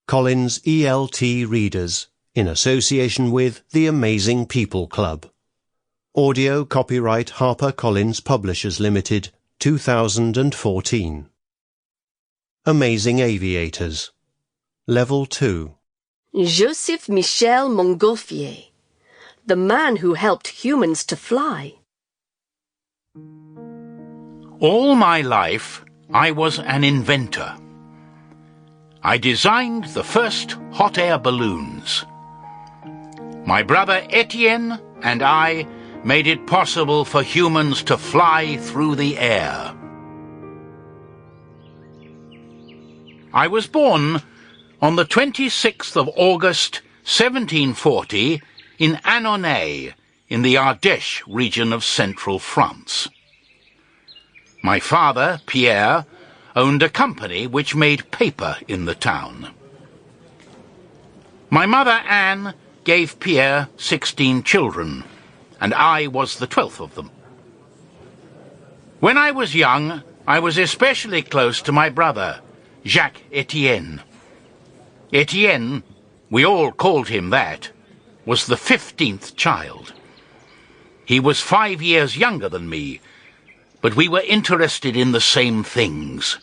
Collins ELT Readers, in association with the Amazing People Club. Audio copyright HarperCollins Publishers Limited, 2014. Amazing Aviators. Level 2. Joseph-Michel Montgolfier, the man who helped humans to fly. All my life, I was an inventor. I designed the first hot air balloons. My brother Etienne and I made it possible for humans to fly through the air. I was born on the 26th of August, 1740, in Annonay, in the Ardèche region of central France. My father, Pierre, owned a company which made paper in the town. My mother, Anne, gave Pierre 16 children, and I was the 12th of them. When I was young, I was especially close to my brother, Jacques Etienne. Etienne, we all called him that, was the 15th child. He was 5 years younger than me, but we were interested in the same things.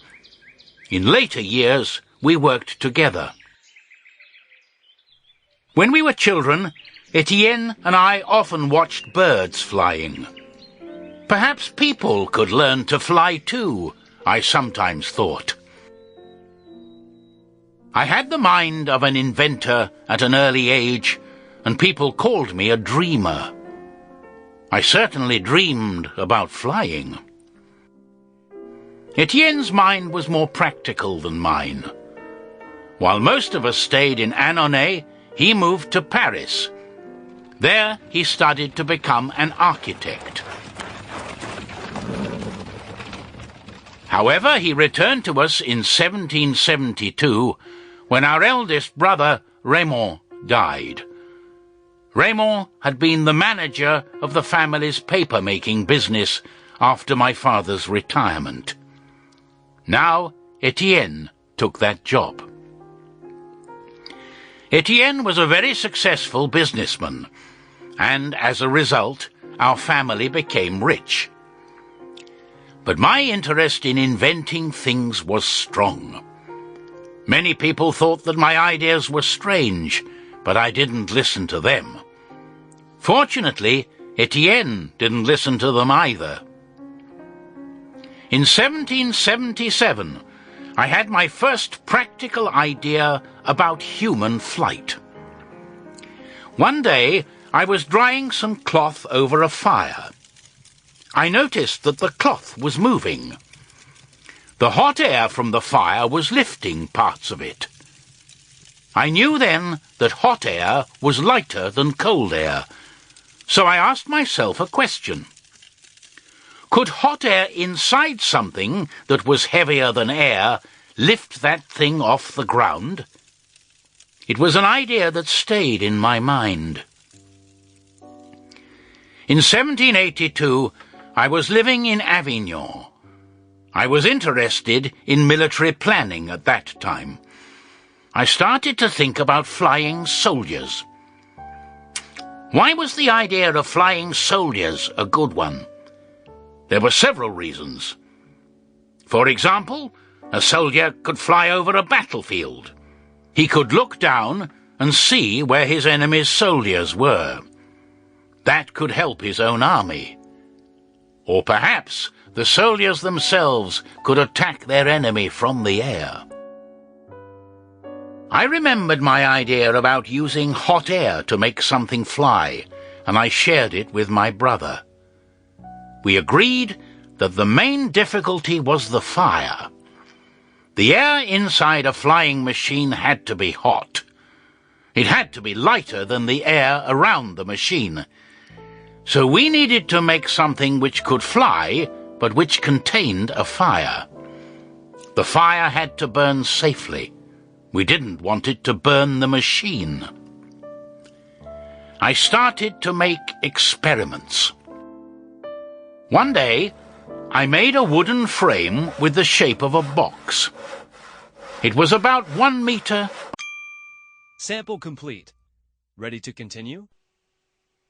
In later years, we worked together. When we were children, Etienne and I often watched birds flying. Perhaps people could learn to fly too, I sometimes thought. I had the mind of an inventor at an early age, and people called me a dreamer. I certainly dreamed about flying. Etienne's mind was more practical than mine. While most of us stayed in Annonay, he moved to Paris. There he studied to become an architect. However, he returned to us in 1772 when our eldest brother, Raymond, died. Raymond had been the manager of the family's paper-making business after my father's retirement. Now Etienne took that job. Etienne was a very successful businessman, and as a result, our family became rich. But my interest in inventing things was strong. Many people thought that my ideas were strange, but I didn't listen to them. Fortunately, Etienne didn't listen to them either. In 1777, I had my first practical idea about human flight. One day, I was drying some cloth over a fire. I noticed that the cloth was moving. The hot air from the fire was lifting parts of it. I knew then that hot air was lighter than cold air, so I asked myself a question. Could hot air inside something that was heavier than air lift that thing off the ground? It was an idea that stayed in my mind. In 1782, I was living in Avignon. I was interested in military planning at that time. I started to think about flying soldiers. Why was the idea of flying soldiers a good one? There were several reasons. For example, a soldier could fly over a battlefield. He could look down and see where his enemy's soldiers were. That could help his own army. Or perhaps the soldiers themselves could attack their enemy from the air. I remembered my idea about using hot air to make something fly, and I shared it with my brother. We agreed that the main difficulty was the fire. The air inside a flying machine had to be hot. It had to be lighter than the air around the machine. So we needed to make something which could fly, but which contained a fire. The fire had to burn safely. We didn't want it to burn the machine. I started to make experiments. One day, I made a wooden frame with the shape of a box. It was about 1 meter Sample complete. Ready to continue?